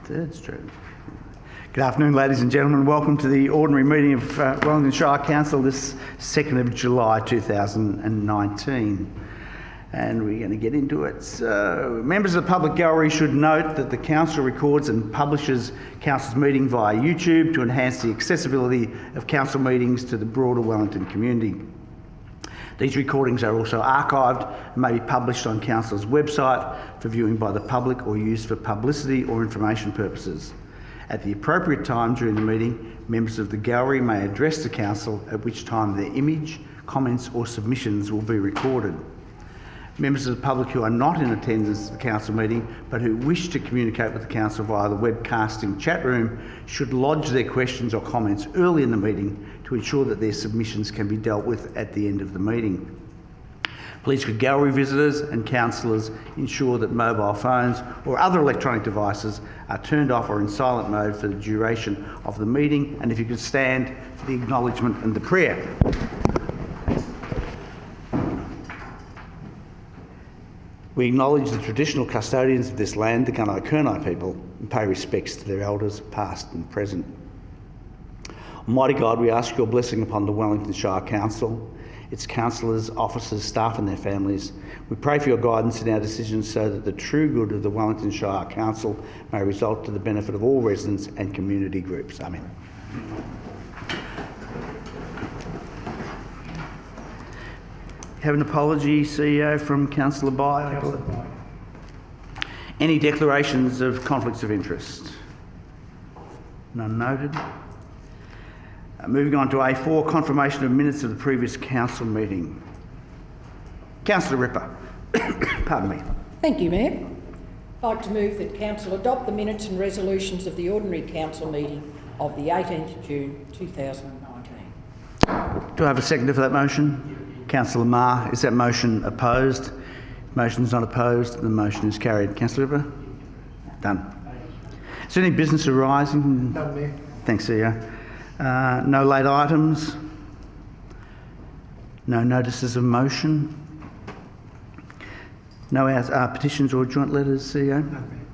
Third Street. Good afternoon, ladies and gentlemen. Welcome to the ordinary meeting of Wellington Shire Council this 2nd of July 2019. And we're going to get into it. So, members of the public gallery should note that the Council records and publishes Council's meeting via YouTube to enhance the accessibility of Council meetings to the broader Wellington community. These recordings are also archived and may be published on Council's website for viewing by the public or used for publicity or information purposes. At the appropriate time during the meeting, members of the gallery may address the Council, at which time their image, comments or submissions will be recorded. Members of the public who are not in attendance at the Council meeting but who wish to communicate with the Council via the webcasting chat room should lodge their questions or comments early in the meeting to ensure that their submissions can be dealt with at the end of the meeting. Please, could gallery visitors and councillors ensure that mobile phones or other electronic devices are turned off or in silent mode for the duration of the meeting, and if you could stand for the acknowledgement and the prayer. We acknowledge the traditional custodians of this land, the Gunai people, and pay respects to their elders, past and present. Almighty God, we ask your blessing upon the Wellington Shire Council, its councillors, officers, staff and their families. We pray for your guidance in our decisions so that the true good of the Wellington Shire Council may result to the benefit of all residents and community groups. Amen. Have an apology, CEO, from Councillor Bai. Any declarations of conflicts of interest? None noted. Moving on to A4, confirmation of minutes of the previous council meeting. Councillor Ripper. Pardon me. Thank you, Mayor. I'd like to move that Council adopt the minutes and resolutions of the ordinary council meeting of the 18th June 2019. Do I have a seconder for that motion? Councillor Marr. Is that motion opposed? Motion is not opposed. The motion is carried. Councillor Ripper? Done. Is there any business arising? None, Mayor. Thanks, CEO. No late items. No notices of motion. No petitions or joint letters, CEO. None.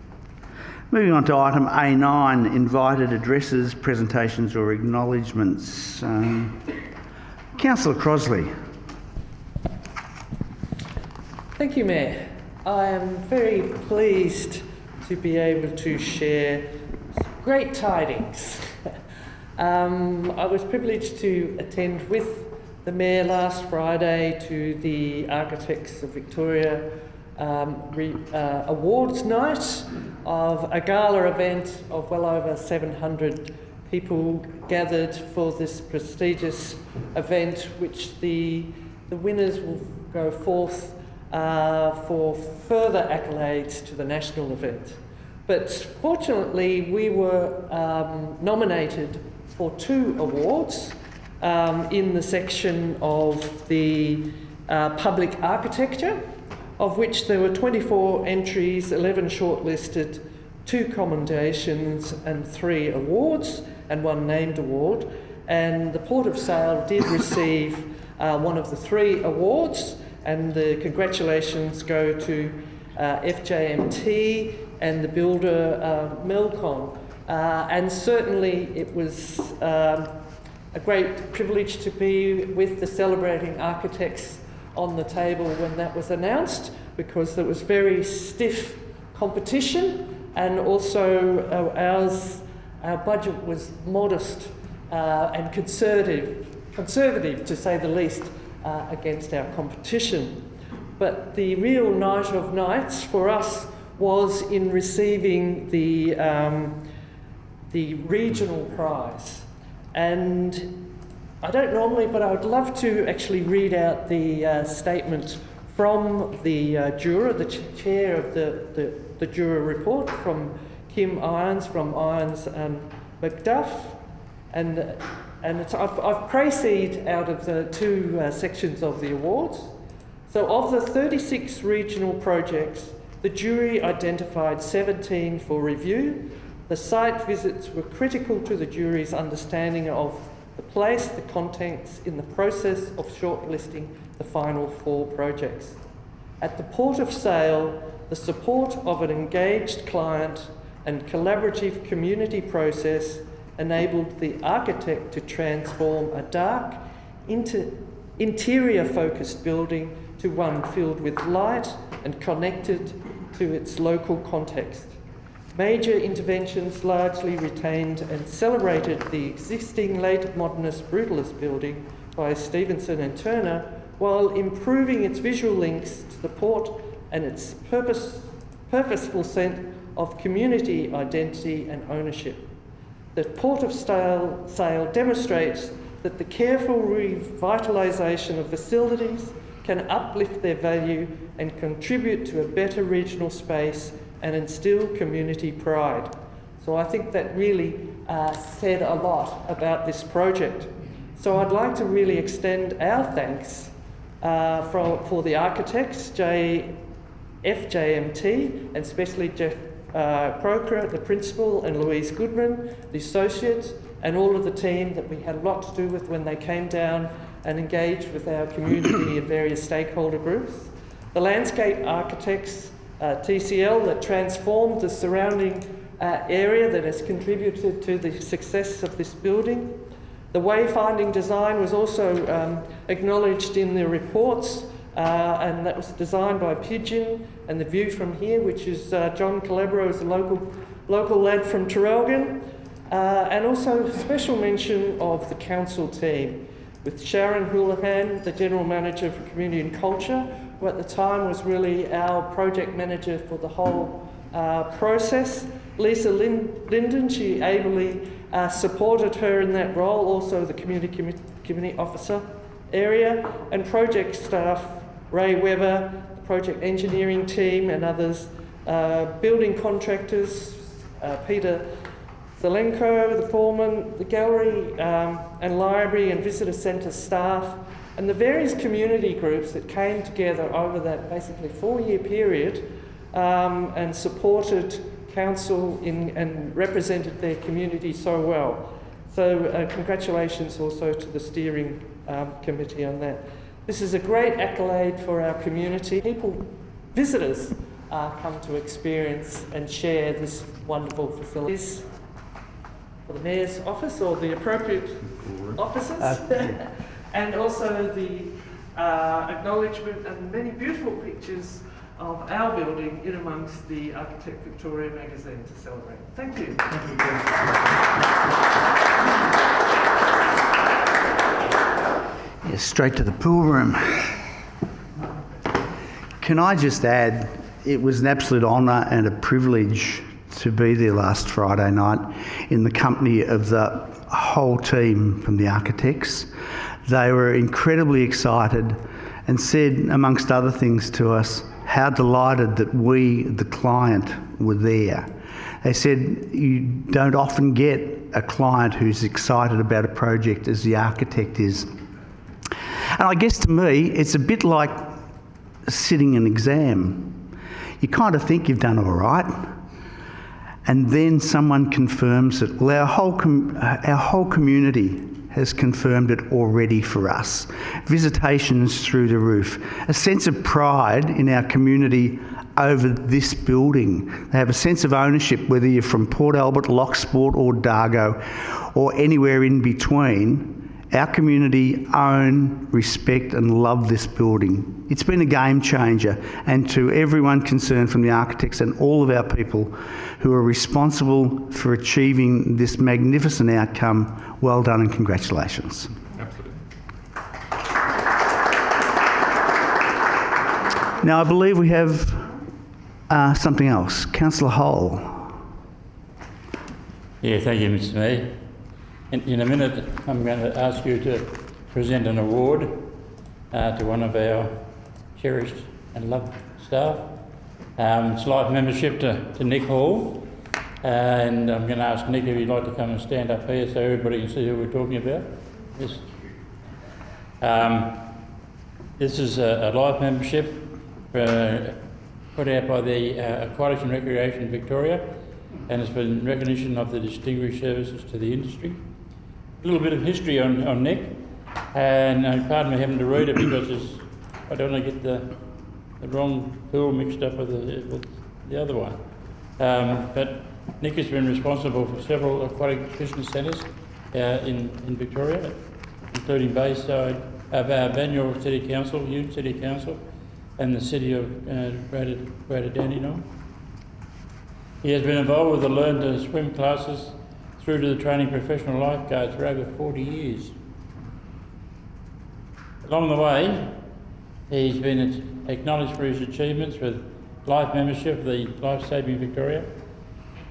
Moving on to item A9, invited addresses, presentations or acknowledgements. Councillor Crosley. Thank you, Mayor. I am very pleased to be able to share great tidings. I was privileged to attend with the Mayor last Friday to the Architects of Victoria awards night of a gala event of well over 700 people gathered for this prestigious event, which the winners will go forth for further accolades to the national event. But fortunately, we were nominated for 2 awards in the section of the public architecture, of which there were 24 entries, 11 shortlisted, 2 commendations and 3 awards, and 1 named award. And the Port of Sale did receive one of the 3 awards, and the congratulations go to FJMT and the builder Melcon. And certainly it was a great privilege to be with the celebrating architects on the table when that was announced, because there was very stiff competition, and also our budget was modest and conservative to say the least, against our competition. But the real night of nights for us was in receiving the regional prize. And I don't normally, but I would love to actually read out the statement from the juror, the chair of the juror report, from Kim Irons, from Irons and Macduff. And I've proceeded out of the 2 sections of the awards. So of the 36 regional projects, the jury identified 17 for review. The site visits were critical to the jury's understanding of the place, the contents in the process of shortlisting the final 4 projects. At the Port of Sale, the support of an engaged client and collaborative community process enabled the architect to transform a dark, interior-focused building to one filled with light and connected to its local context. Major interventions largely retained and celebrated the existing late modernist brutalist building by Stevenson and Turner, while improving its visual links to the port and its purposeful sense of community identity and ownership. The Port of Sale demonstrates that the careful revitalisation of facilities can uplift their value and contribute to a better regional space and instill community pride. So I think that really said a lot about this project. So I'd like to really extend our thanks for the architects, FJMT, and especially Jeff Croker, the principal, and Louise Goodman, the associates, and all of the team that we had a lot to do with when they came down and engaged with our community and various stakeholder groups. The landscape architects, TCL, that transformed the surrounding area that has contributed to the success of this building. The wayfinding design was also acknowledged in the reports, and that was designed by Pigeon, and the view from here, which is John Calabro, is a local lad from Traralgon, and also special mention of the council team, with Sharon Houlihan, the General Manager for Community and Culture, who at the time was really our project manager for the whole process. Lisa Linden, she ably supported her in that role, also the community officer area, and project staff, Ray Weber, the project engineering team and others, building contractors, Peter Zelenko, the foreman, the gallery and library and visitor centre staff, and the various community groups that came together over that basically 4-year period and supported council and represented their community so well. So congratulations also to the steering committee on that. This is a great accolade for our community. People, visitors, come to experience and share this wonderful facility. For the Mayor's office or the appropriate offices, and also the acknowledgement and many beautiful pictures of our building in amongst the Architect Victoria magazine to celebrate. Thank you. Thank you. Yes, straight to the pool room. Can I just add, it was an absolute honour and a privilege to be there last Friday night in the company of the whole team from the architects. They were incredibly excited and said, amongst other things to us, how delighted that we, the client, were there. They said, you don't often get a client who's excited about a project as the architect is. And I guess to me, it's a bit like sitting an exam. You kind of think you've done all right, and then someone confirms it. Well, our whole community has confirmed it already for us. Visitations through the roof. A sense of pride in our community over this building. They have a sense of ownership, whether you're from Port Albert, Locksport or Dargo or anywhere in between. Our community own, respect and love this building. It's been a game changer, and to everyone concerned, from the architects and all of our people who are responsible for achieving this magnificent outcome, well done and congratulations. Absolutely. Now I believe we have something else. Councillor Hull. Yeah, thank you, Mr. Mayor. In a minute, I'm going to ask you to present an award to one of our cherished and loved staff. It's life membership to Nick Hall, and I'm going to ask Nick if he'd like to come and stand up here so everybody can see who we're talking about. This is a life membership put out by the Aquatics and Recreation Victoria, and it's in recognition of the distinguished services to the industry. A little bit of history on Nick, and pardon me having to read it because I don't want to get the wrong pool mixed up with the other one. But Nick has been responsible for several aquatic business centres in Victoria, including Bayside, Banyule City Council, Ute City Council, and the City of Greater Dandenong. He has been involved with the Learn to Swim classes through to the training professional lifeguards for over 40 years. Along the way, he's been acknowledged for his achievements with life membership of the Life Saving Victoria,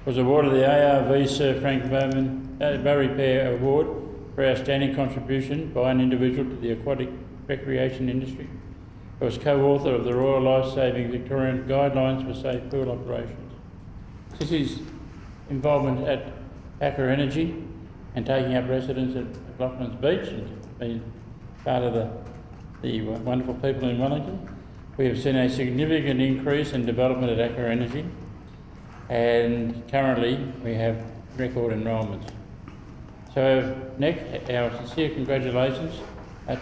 was awarded the ARV Sir Frank Barry Pair Award for outstanding contribution by an individual to the aquatic recreation industry. He was co-author of the Royal Life Saving Victorian Guidelines for Safe Pool Operations. Since his involvement at Aqua Energy and taking up residence at McLaughlin's Beach and being part of the wonderful people in Wellington, we have seen a significant increase in development at Aqua Energy, and currently we have record enrolments. So, Nick, our sincere congratulations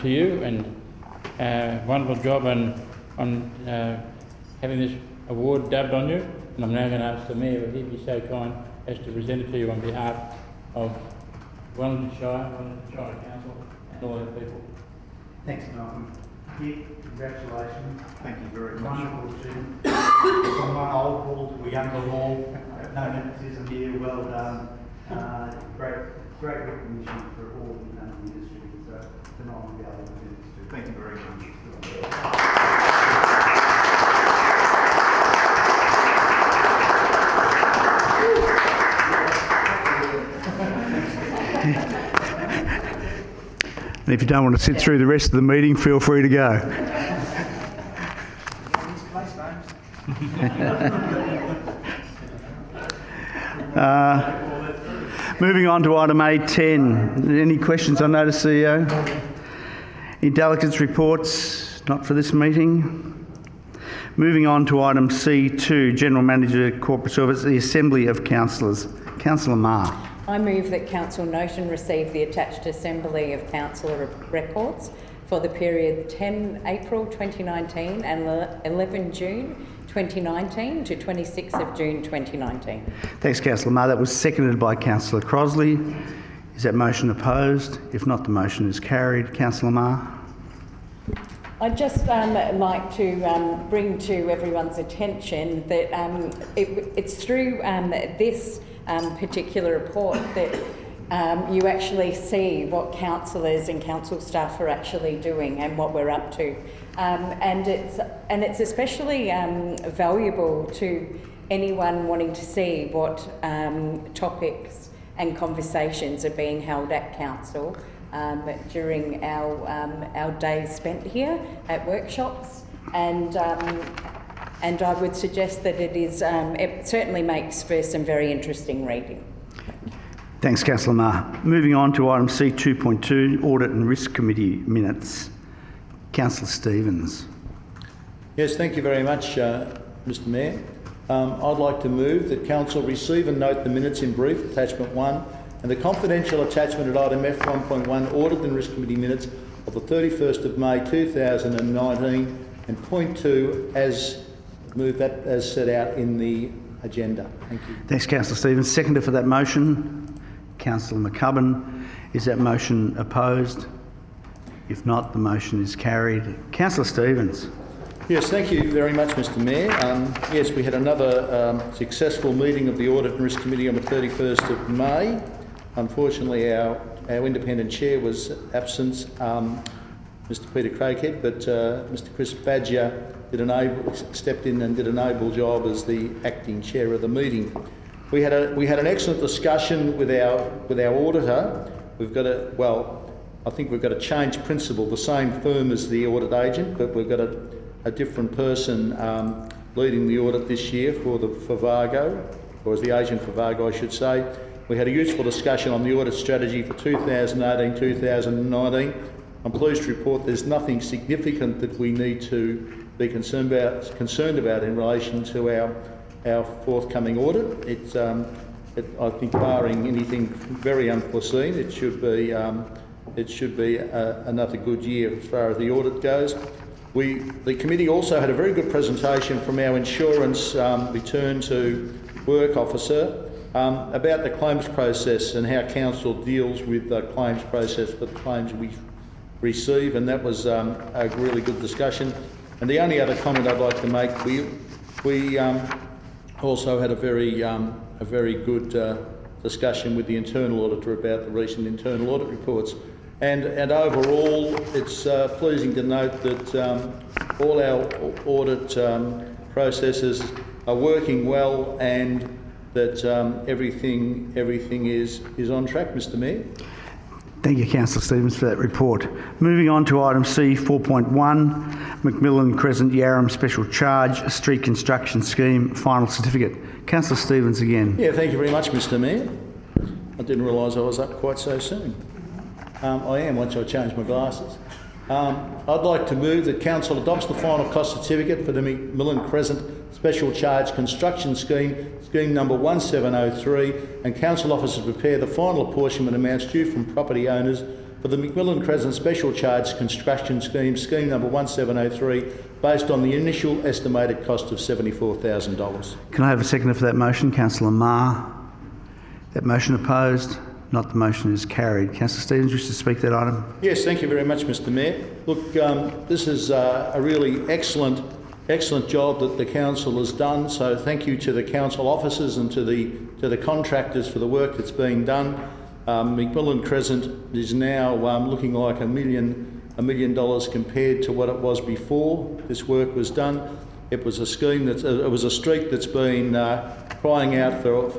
to you, and wonderful job on having this award dubbed on you. And I'm now going to ask the Mayor if he'd be so kind as to present it to you on behalf of Wellington Shire Council and all our people. Thanks, Malcolm. Nick, congratulations. Thank you very much. Wonderful achievement. From one old ball to a younger ball, no nepotism here, well done. Great recognition for all you've done in the industry. So, phenomenal to be able to do this too. Thank you very much. And if you don't want to sit through the rest of the meeting, feel free to go. Moving on to item A10. Any questions on notice, CEO? Any delegates' reports? Not for this meeting. Moving on to item C2, General Manager Corporate Service, the Assembly of Councillors. Councillor Marr. I move that Council note and receive the attached Assembly of Councillor records for the period 10 April 2019 and 11 June 2019 to 26 of June 2019. Thanks, Councillor Marr. That was seconded by Councillor Crosley. Is that motion opposed? If not, the motion is carried. Councillor Marr. I'd just like to bring to everyone's attention that it's through this particular report that you actually see what councillors and council staff are actually doing and what we're up to. And it's especially valuable to anyone wanting to see what topics and conversations are being held at council during our days spent here at workshops, and I would suggest that it certainly makes for some very interesting reading. Thanks, Councillor Marr. Moving on to item C2.2, Audit and Risk Committee minutes. Councillor Stevens. Yes, thank you very much, Mr Mayor. I'd like to move that Council receive and note the minutes in brief, attachment 1, and the confidential attachment at item F1.1, Audit and Risk Committee minutes of the 31st of May 2019, and point 2 as move that as set out in the agenda. Thank you. Thanks, Councillor Stevens. Seconder for that motion, Councillor McCubbin. Is that motion opposed? If not, the motion is carried. Councillor Stevens. Yes, thank you very much, Mr Mayor. Yes, we had another successful meeting of the Audit and Risk Committee on the 31st of May. Unfortunately, our independent chair was absent, Mr Peter Craighead, but Mr Chris Badger stepped in and did an able job as the acting chair of the meeting. We had an excellent discussion with our auditor. I think we've got a change principle, the same firm as the audit agent, but we've got a different person leading the audit this year for Vargo, or as the agent for Vargo, I should say. We had a useful discussion on the audit strategy for 2018-2019. I'm pleased to report there's nothing significant that we need to be concerned about in relation to our forthcoming audit. I think, barring anything very unforeseen, it should be another good year as far as the audit goes. The committee also had a very good presentation from our insurance return to work officer, about the claims process and how council deals with the claims process for the claims we receive, and that was a really good discussion. And the only other comment I'd like to make, we also had a very good discussion with the internal auditor about the recent internal audit reports. And overall, it's pleasing to note that all our audit processes are working well, and that everything is on track, Mr. Mayor. Thank you, Councillor Stevens, for that report. Moving on to item C 4.1, McMillan Crescent Yarram Special Charge Street Construction Scheme Final Certificate. Councillor Stevens again. Yeah, thank you very much, Mr. Mayor. I didn't realise I was up quite so soon. I am, once I change my glasses. I'd like to move that Council adopts the final cost certificate for the McMillan Crescent Special Charge Construction Scheme, Scheme number 1703, and Council officers prepare the final apportionment amounts due from property owners for the McMillan Crescent Special Charge Construction Scheme, Scheme number 1703, based on the initial estimated cost of $74,000. Can I have a seconder for that motion? Councillor Marr. That motion opposed? Not. The motion is carried. Councillor Stevens, wish to speak to that item? Yes, thank you very much, Mr. Mayor. Look, this is a really excellent job that the council has done. So thank you to the council officers and to the contractors for the work that's being done. McMillan Crescent is now looking like $1 million compared to what it was before this work was done. It was a scheme it was a street that's been crying out for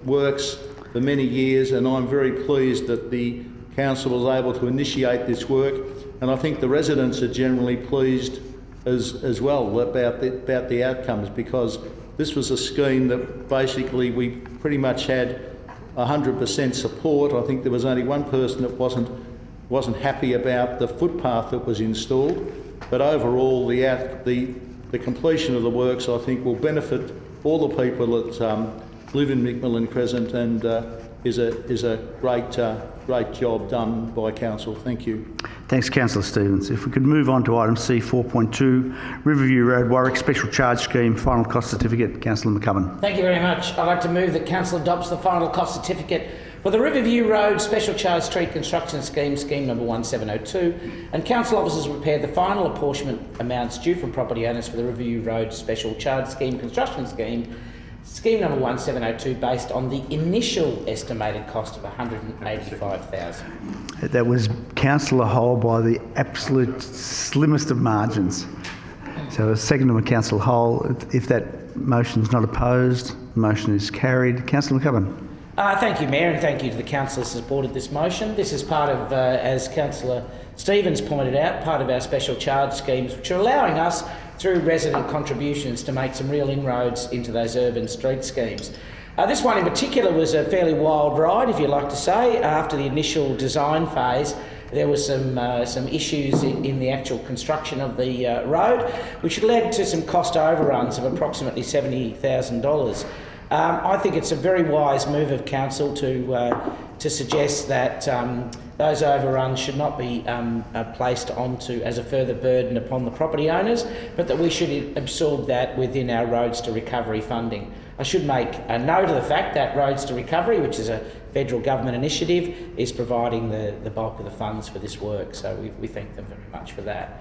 works for many years, and I'm very pleased that the council was able to initiate this work, and I think the residents are generally pleased as well about the outcomes, because this was a scheme that basically we pretty much had 100% support. I think there was only one person that wasn't happy about the footpath that was installed, but overall the completion of the works, I think, will benefit all the people that live in McMillan Crescent, and is a great job done by council. Thank you. Thanks, Councillor Stevens. If we could move on to item C 4.2, Riverview Road Wurruk Special Charge Scheme Final Cost Certificate. Councillor McMillan. Thank you very much. I'd like to move that council adopts the final cost certificate for the Riverview Road Special Charge Street Construction Scheme, Scheme number 1702, and council officers prepare the final apportionment amounts due from property owners for the Riverview Road Special Charge Scheme Construction Scheme, Scheme number 1702, based on the initial estimated cost of $185,000. That was Councillor Hole by the absolute slimmest of margins. So a second to Councillor Hole. If that motion is not opposed, the motion is carried. Councillor McMillan. Thank you, Mayor, and thank you to the councillors who supported this motion. This is part of, as Councillor Stevens pointed out, part of our special charge schemes, which are allowing us, through resident contributions, to make some real inroads into those urban street schemes. This one in particular was a fairly wild ride, if you like to say. After the initial design phase, there were some issues in the actual construction of the road, which led to some cost overruns of approximately $70,000. I think it's a very wise move of council to suggest that those overruns should not be placed onto as a further burden upon the property owners, but that we should absorb that within our Roads to Recovery funding. I should make a note of the fact that Roads to Recovery, which is a federal government initiative, is providing the bulk of the funds for this work, so we thank them very much for that.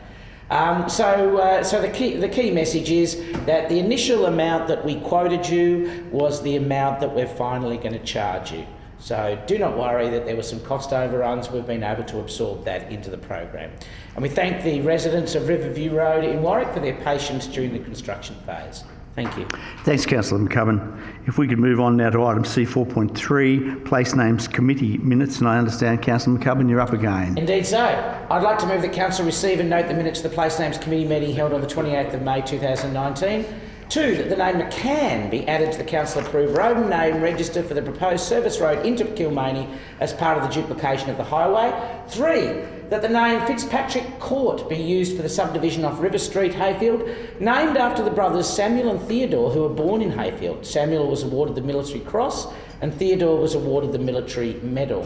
So the key message is that the initial amount that we quoted you was the amount that we're finally going to charge you. So do not worry that there were some cost overruns. We've been able to absorb that into the program. And we thank the residents of Riverview Road in Wurruk for their patience during the construction phase. Thank you. Thanks, Councillor McMillan. If we could move on now to item C 4.3, Place Names Committee Minutes, and I understand, Councillor McMillan, you're up again. Indeed so. I'd like to move that council receive and note the minutes of the Place Names Committee meeting held on the 28th of May 2019. 2, that the name McCann be added to the council-approved road and name register for the proposed service road into Kilmany as part of the duplication of the highway. 3, that the name Fitzpatrick Court be used for the subdivision off River Street, Hayfield, named after the brothers Samuel and Theodore, who were born in Hayfield. Samuel was awarded the Military Cross and Theodore was awarded the Military Medal.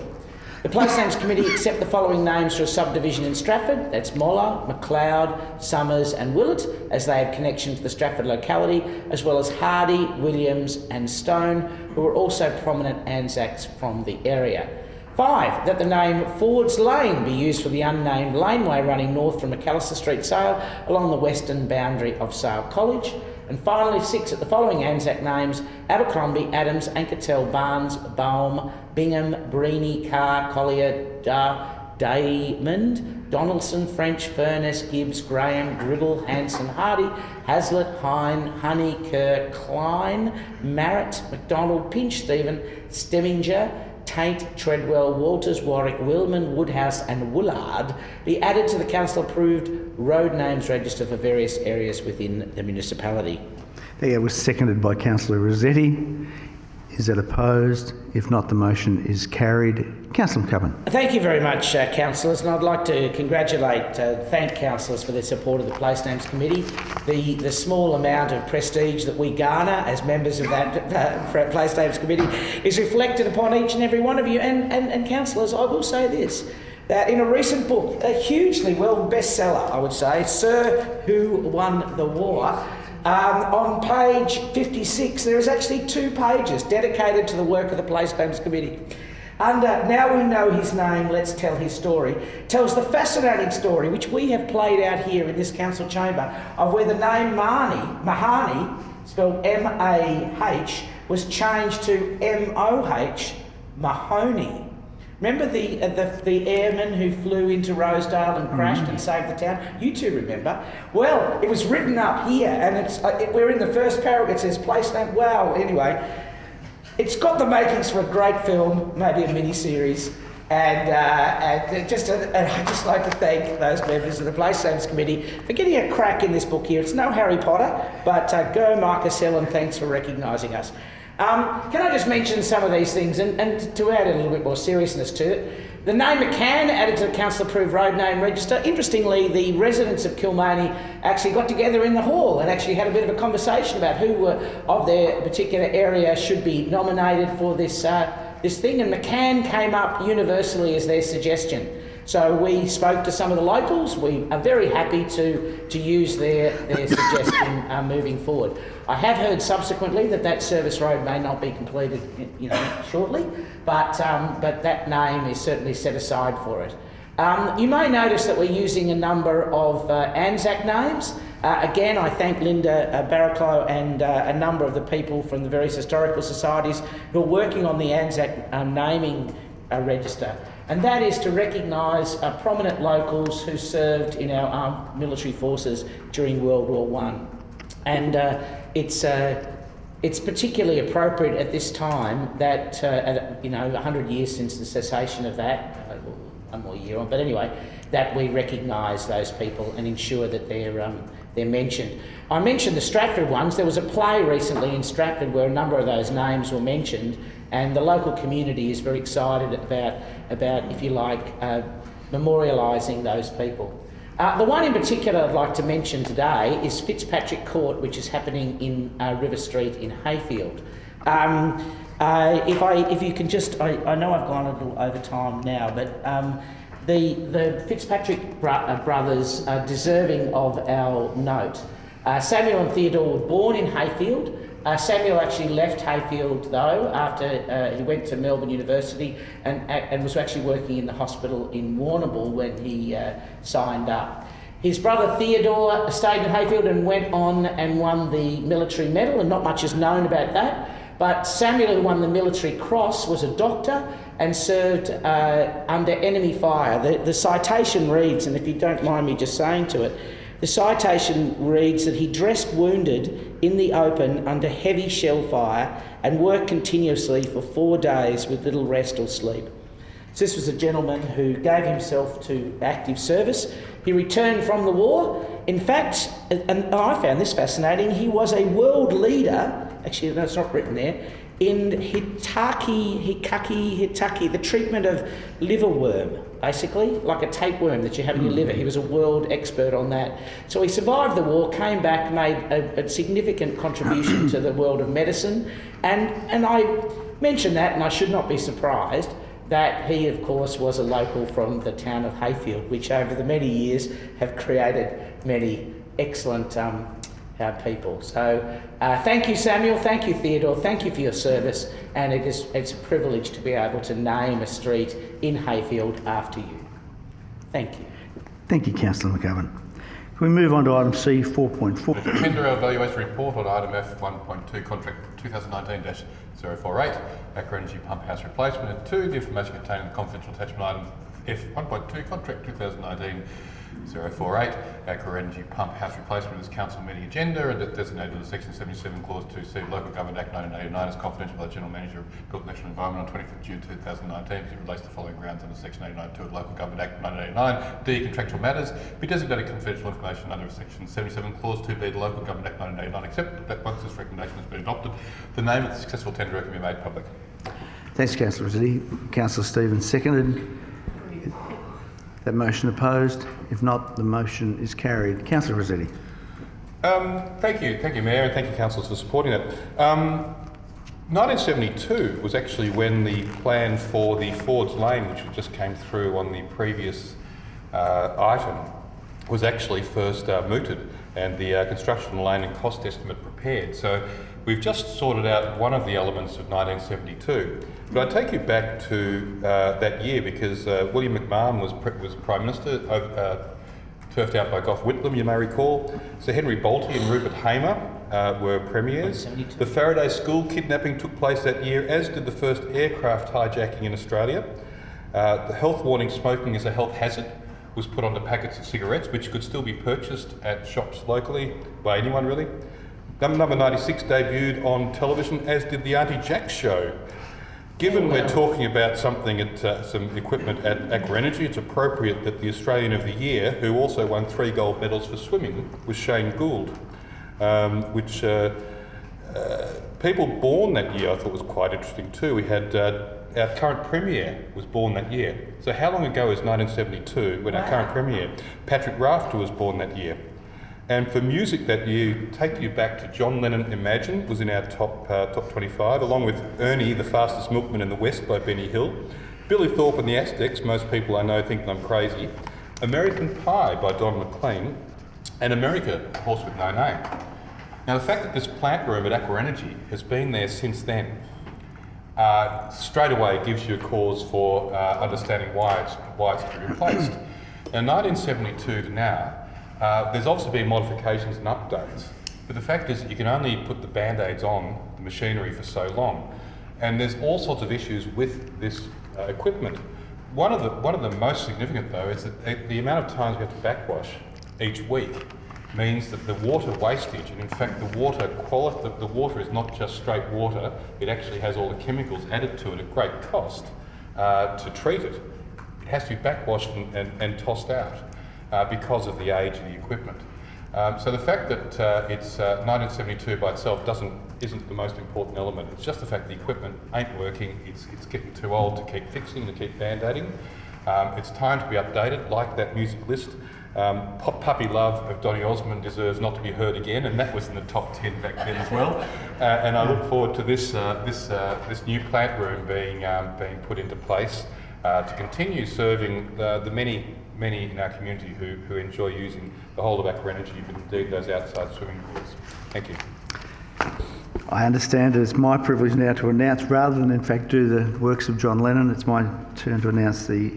The Place Names Committee accept the following names for a subdivision in Stratford. That's Moller, McLeod, Summers and Willett, as they have connection to the Stratford locality, as well as Hardy, Williams and Stone, who are also prominent Anzacs from the area. 5, that the name Ford's Lane be used for the unnamed laneway running north from McAllister Street, Sale, along the western boundary of Sale College. And finally, 6, that the following Anzac names, Abercrombie, Adams, Anketel, Barnes, Baum, Bingham, Breeny, Carr, Collier, Damond, Donaldson, French, Furness, Gibbs, Graham, Griddle, Hanson, Hardy, Hazlitt, Hine, Honey, Kerr, Klein, Marrett, McDonald, Pinch, Stephen, Stemminger, Taint, Treadwell, Walters, Warwick, Willman, Woodhouse and Woolard be added to the council-approved road names register for various areas within the municipality. That was seconded by Councillor Rossetti. Is that opposed? If not, the motion is carried. Councillor McMillan. Thank you very much, councillors, and I'd like to thank councillors for their support of the Place Names Committee. The small amount of prestige that we garner as members of that Place Names Committee is reflected upon each and every one of you. And councillors, I will say this, that in a recent book, a hugely well bestseller, I would say, Sir Who Won the War, on page 56, there is actually 2 pages dedicated to the work of the Place Names Committee. Under Now We Know His Name, Let's Tell His Story, tells the fascinating story, which we have played out here in this council chamber, of where the name Mahoney, spelled M-A-H, was changed to M-O-H, Mahoney. Remember the airman who flew into Rosedale and crashed and saved the town? You two remember. Well, it was written up here, and we're in the first paragraph. It says place name. Wow. Anyway, it's got the makings for a great film, maybe a mini-series. And I'd just like to thank those members of the Place Names Committee for getting a crack in this book here. It's no Harry Potter, but go Marcus Hill, and thanks for recognising us. Can I just mention some of these things and to add a little bit more seriousness to it? The name McCann added to the council-approved road name register. Interestingly, the residents of Kilmaley actually got together in the hall and actually had a bit of a conversation about who of their particular area should be nominated for this thing, and McCann came up universally as their suggestion. So we spoke to some of the locals. We are very happy to use their suggestion moving forward. I have heard subsequently that service road may not be completed, shortly, but that name is certainly set aside for it. You may notice that we're using a number of Anzac names. Again, I thank Linda Barraclough and a number of the people from the various historical societies who are working on the Anzac naming register. And that is to recognise prominent locals who served in our armed military forces during World War I. And it's particularly appropriate at this time that, 100 years since the cessation of that, one more year on, but anyway, that we recognise those people and ensure that they're mentioned. I mentioned the Stratford ones. There was a play recently in Stratford where a number of those names were mentioned, and the local community is very excited about if you like, memorialising those people. The one in particular I'd like to mention today is Fitzpatrick Court, which is happening in River Street in Hayfield. If you can just, I know I've gone a little over time now, but the Fitzpatrick brothers are deserving of our note. Samuel and Theodore were born in Hayfield. Samuel actually left Hayfield though after he went to Melbourne University and was actually working in the hospital in Warrnambool when he signed up. His brother Theodore stayed in Hayfield and went on and won the military medal, and not much is known about that. But Samuel, who won the Military Cross, was a doctor and served under enemy fire. The citation reads, and if you don't mind me just saying to it, the citation reads that he dressed wounded in the open under heavy shell fire and worked continuously for 4 days with little rest or sleep. So this was a gentleman who gave himself to active service. He returned from the war. In fact, and I found this fascinating, he was a world leader, actually no, it's not written there, in Hitaki, the treatment of liverworm, basically, like a tapeworm that you have in your liver. He was a world expert on that. So he survived the war, came back, made a significant contribution to the world of medicine. And I mention that, and I should not be surprised, that he, of course, was a local from the town of Hayfield, which over the many years have created many excellent people. So thank you, Samuel, thank you, Theodore, thank you for your service, and it's a privilege to be able to name a street in Hayfield after you. Thank you. Thank you, Councillor McGovern. Can we move on to item C 4.4? The tender evaluation report on item F 1.2 contract 2019-048 Aqua Energy Pump House Replacement, and 2 the information contained in the confidential attachment item F 1.2 contract 2019-048 Aqua Energy Pump House Replacement is council meeting agenda, and that designated under section 77 clause 2C Local Government Act 1989 as confidential by the General Manager of Built National Environment on 25th June 2019 because it relates to the following grounds under section 89.2 of Local Government Act 1989. D. Contractual matters be designated confidential information under section 77 clause 2B of the Local Government Act 1989, except that once this recommendation has been adopted, the name of the successful tenderer can be made public. Thanks, Councillor Rossetti. Councillor Stevens seconded. That motion opposed? If not, the motion is carried. Councillor Rossetti. Thank you, Mayor, and thank you, councillors, for supporting it. 1972 was actually when the plan for the Ford's Lane, which just came through on the previous item, was actually first mooted, and the construction lane and cost estimate prepared. So we've just sorted out one of the elements of 1972. But I take you back to that year because William McMillan was Prime Minister, turfed out by Gough Whitlam, you may recall. Sir Henry Bolte and Rupert Hamer were premiers. The Faraday School kidnapping took place that year, as did the first aircraft hijacking in Australia. The health warning smoking is a health hazard was put onto packets of cigarettes, which could still be purchased at shops locally by anyone really. Number 96 debuted on television, as did the Auntie Jack show. Given we're talking about something at some equipment at Aqua Energy, it's appropriate that the Australian of the Year, who also won 3 gold medals for swimming, was Shane Gould, which people born that year I thought was quite interesting too. We had our current Premier was born that year. So how long ago is 1972 when our current Premier, Patrick Rafter, was born that year? And for music that year, take you back to John Lennon Imagine, was in our top 25, along with Ernie, the Fastest Milkman in the West by Benny Hill, Billy Thorpe and the Aztecs, most people I know think I'm crazy, American Pie by Don McLean, and America, A Horse with No Name. Now the fact that this plant room at Aqua Energy has been there since then, straight away gives you a cause for understanding why it's to be replaced. Now 1972 to now, there's obviously been modifications and updates, but the fact is that you can only put the band-aids on the machinery for so long, and there's all sorts of issues with this equipment. One of the most significant though is that the amount of times we have to backwash each week means that the water wastage, and in fact the water quality, the water is not just straight water, it actually has all the chemicals added to it at great cost to treat it. It has to be backwashed and tossed out. Because of the age of the equipment. So the fact that it's 1972 by itself isn't the most important element. It's just the fact the equipment ain't working, it's getting too old to keep fixing, to keep band-aiding. It's time to be updated, like that music list. Puppy Love of Donny Osmond deserves not to be heard again, and that was in the top 10 back then as well. And I look forward to this new plant room being put into place to continue serving the many in our community who enjoy using the whole of Aqua Energy, but indeed those outside swimming pools. Thank you. I understand it's my privilege now to announce, rather than in fact do the works of John Lennon, it's my turn to announce the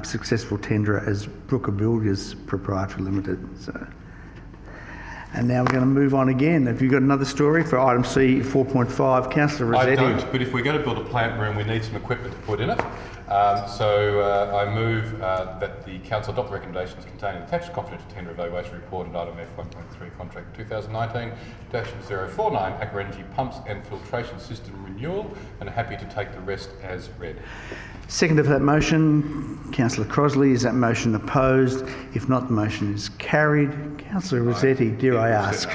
successful tenderer as Brooker Builders Proprietary Limited. So, and now we're going to move on again. Have you got another story for item C 4.5? Councillor Rossetti. I don't, but if we're going to build a plant room, we need some equipment to put in it. So I move that the Council adopt the recommendations contained in the attached confidential tender evaluation report and item F 1.3 contract 2019-049 Aqua Energy Pumps and Filtration System Renewal, and are happy to take the rest as read. Seconder for that motion, Councillor Crosley. Is that motion opposed? If not, the motion is carried. Councillor Rossetti, dare I ask?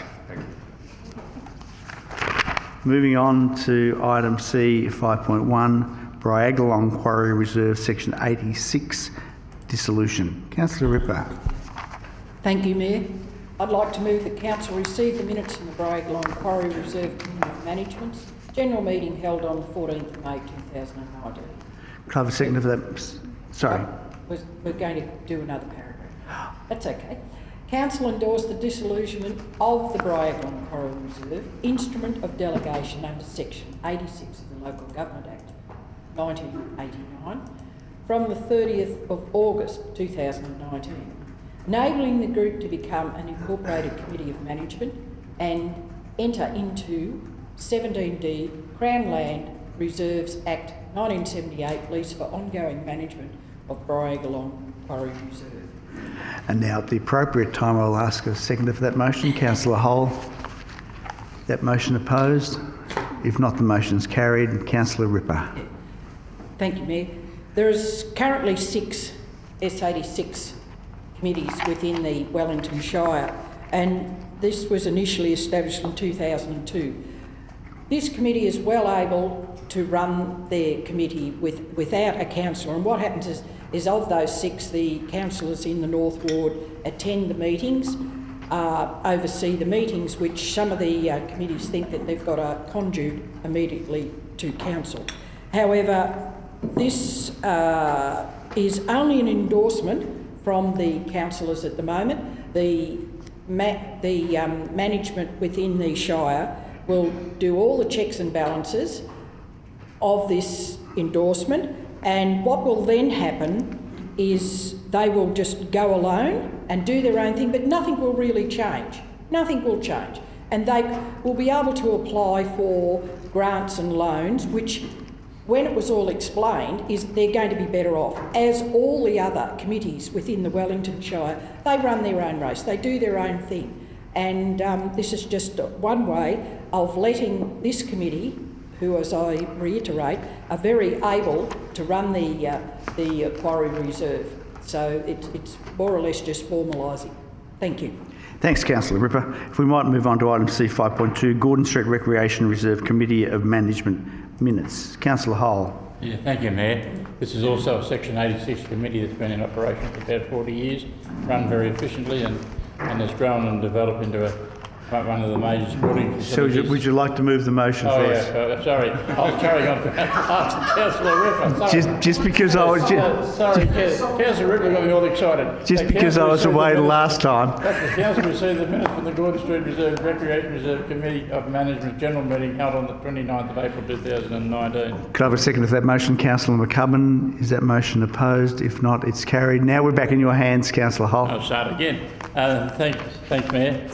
Moving on to item C 5.1. Briagolong Quarry Reserve, Section 86, Dissolution. Councillor Ripper. Thank you, Mayor. I'd like to move that Council receive the minutes from the Briagolong Quarry Reserve Committee of Management's general meeting held on the 14th of May 2019. Could I have a second for that? Sorry. We're going to do another paragraph. That's okay. Council endorsed the disillusionment of the Briagolong Quarry Reserve, instrument of delegation under Section 86 of the Local Government Act 1989, from the 30th of August 2019, enabling the group to become an incorporated committee of management and enter into 17D Crown Land Reserves Act 1978 lease for ongoing management of Briagolong Quarry Reserve. And now at the appropriate time I'll ask a seconder for that motion. Councillor Hull. That motion opposed? If not, the motion's carried. Councillor Ripper. Thank you, Mayor. There is currently 6 S86 committees within the Wellington Shire, and this was initially established in 2002. This committee is well able to run their committee without a councillor, and what happens is of those 6, the councillors in the North Ward attend the meetings, oversee the meetings, which some of the committees think that they've got a conduit immediately to council. However, this is only an endorsement from the councillors at the moment. The management within the Shire will do all the checks and balances of this endorsement, and what will then happen is they will just go alone and do their own thing, but nothing will really change. Nothing will change. And they will be able to apply for grants and loans, which, when it was all explained, is they're going to be better off. As all the other committees within the Wellington Shire, they run their own race, they do their own thing. And this is just one way of letting this committee, who, as I reiterate, are very able to run the Quarry Reserve. So it's more or less just formalising. Thank you. Thanks, Councillor Ripper. If we might move on to item C 5.2, Gordon Street Recreation Reserve Committee of Management Minutes. Councillor Hull. Yeah, thank you, Mayor. This is also a Section 86 committee that's been in operation for about 40 years, run very efficiently and has grown and developed into one of the major sporting facilities. So would you like to move the motion first? Yeah, sorry. I'll carry on after Councillor Ripper. Sorry. Just because I was... Sorry, Councillor Ripper got me all excited. Just because I was away last time. The Council received the minutes from the Gordon Street Reserve Recreation Reserve Committee of Management General Meeting held on the 29th of April 2019. Could I have a second for that motion? Councillor McMillan. Is that motion opposed? If not, it's carried. Now we're back in your hands, Councillor Hull. I'll start again. Thanks, Mayor.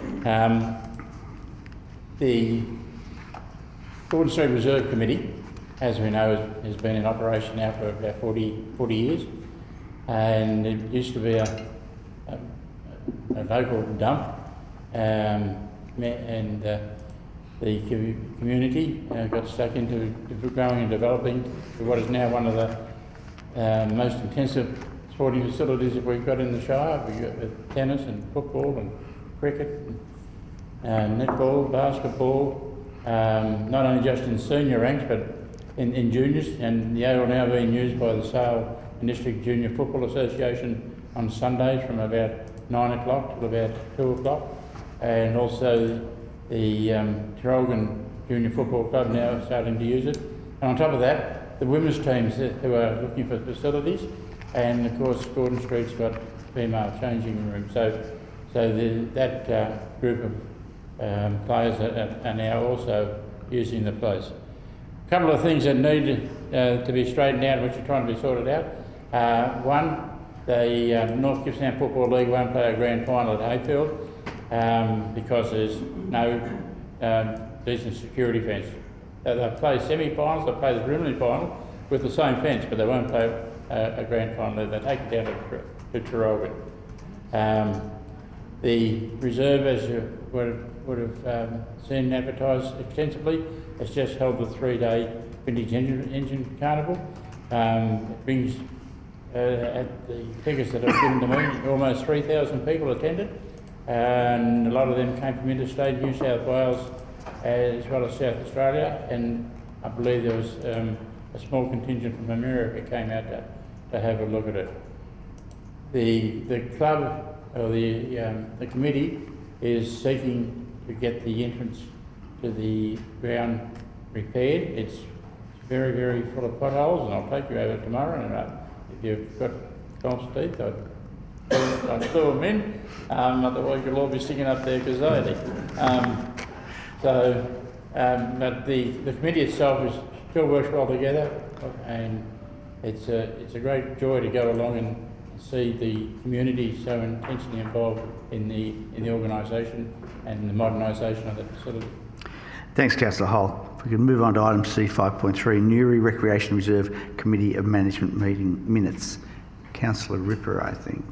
The Gordon Street Reserve Committee, as we know, has been in operation now for about 40 years, and it used to be a local dump, and the community got stuck into growing and developing to what is now one of the most intensive sporting facilities that we've got in the Shire. We've got tennis and football and cricket, netball, basketball, not only just in senior ranks but in juniors, and they are now being used by the Sale and District Junior Football Association on Sundays from about 9 o'clock till about 2 o'clock, and also the Traralgon Junior Football Club now starting to use it. And on top of that, the women's teams who are looking for facilities, and of course Gordon Street's got female changing rooms. So that group of players are now also using the place. A couple of things that need to be straightened out, which are trying to be sorted out. One, the North Gippsland Football League won't play a grand final at Hayfield because there's no decent security fence. They'll play semi-finals, they'll play the preliminary final with the same fence, but they won't play a grand final. They take it down to Traralgon. The reserve, as you would have seen advertised extensively, has just held the 3-day vintage engine carnival. It brings, at the figures that have given to me, almost 3,000 people attended, and a lot of them came from interstate New South Wales as well as South Australia, and I believe there was a small contingent from America came out to have a look at it. The club, or the committee, is seeking to get the entrance to the ground repaired. It's very, very full of potholes, and I'll take you over tomorrow, and if you've got false teeth, I'd throw them in, otherwise you'll all be sticking up there gazillion. But the committee itself still works well together, and it's a great joy to go along and see the community so intensely involved in the organisation and the modernisation of the facility. Thanks, Councillor Hull. If we can move on to item C 5.3, Newry Recreation Reserve Committee of Management meeting minutes. Councillor Ripper, I think.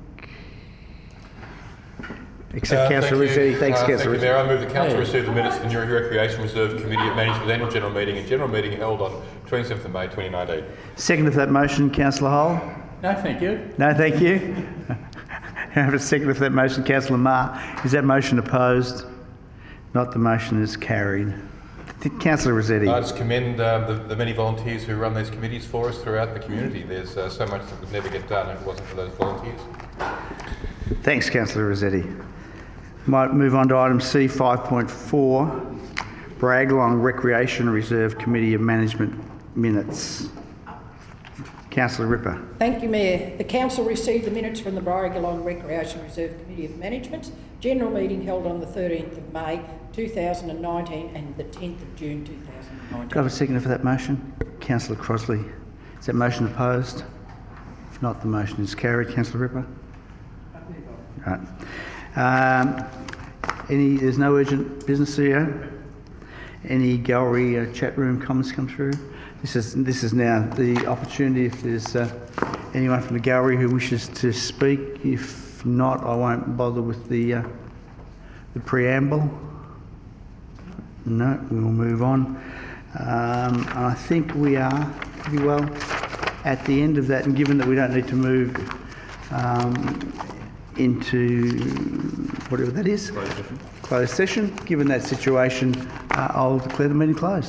Except Councillor Rossetti. Thanks, Councillor Thank you, Rossetti. Mayor. I move the Council receive the minutes of the Newry Recreation Reserve Committee of Management Annual General Meeting and General Meeting held on 27th of May 2019. Second for that motion, Councillor Hull. No, thank you. No, thank you. I have a second for that motion, Councillor Marr. Is that motion opposed? Not. The motion is carried. Councillor Rossetti. I just commend the many volunteers who run these committees for us throughout the community. There's so much that would never get done if it wasn't for those volunteers. Thanks, Councillor Rossetti. Might move on to item C 5.4, Briagolong Recreation Reserve Committee of Management minutes. Councillor Ripper. Thank you, Mayor. The Council received the minutes from the Briagolong Recreation Reserve Committee of Management general meeting held on the 13th of May 2019 and the 10th of June 2019. Do I have a seconder for that motion? Councillor Crosley. Is that motion opposed? If not, the motion is carried. Councillor Ripper? Right. There's no urgent business here. Any gallery chat room comments come through? This is now the opportunity if there's anyone from the gallery who wishes to speak. If not, I won't bother with the preamble. No, we will move on. And I think we are pretty well at the end of that, and given that we don't need to move into whatever that is, closed session. Given that situation, I'll declare the meeting closed.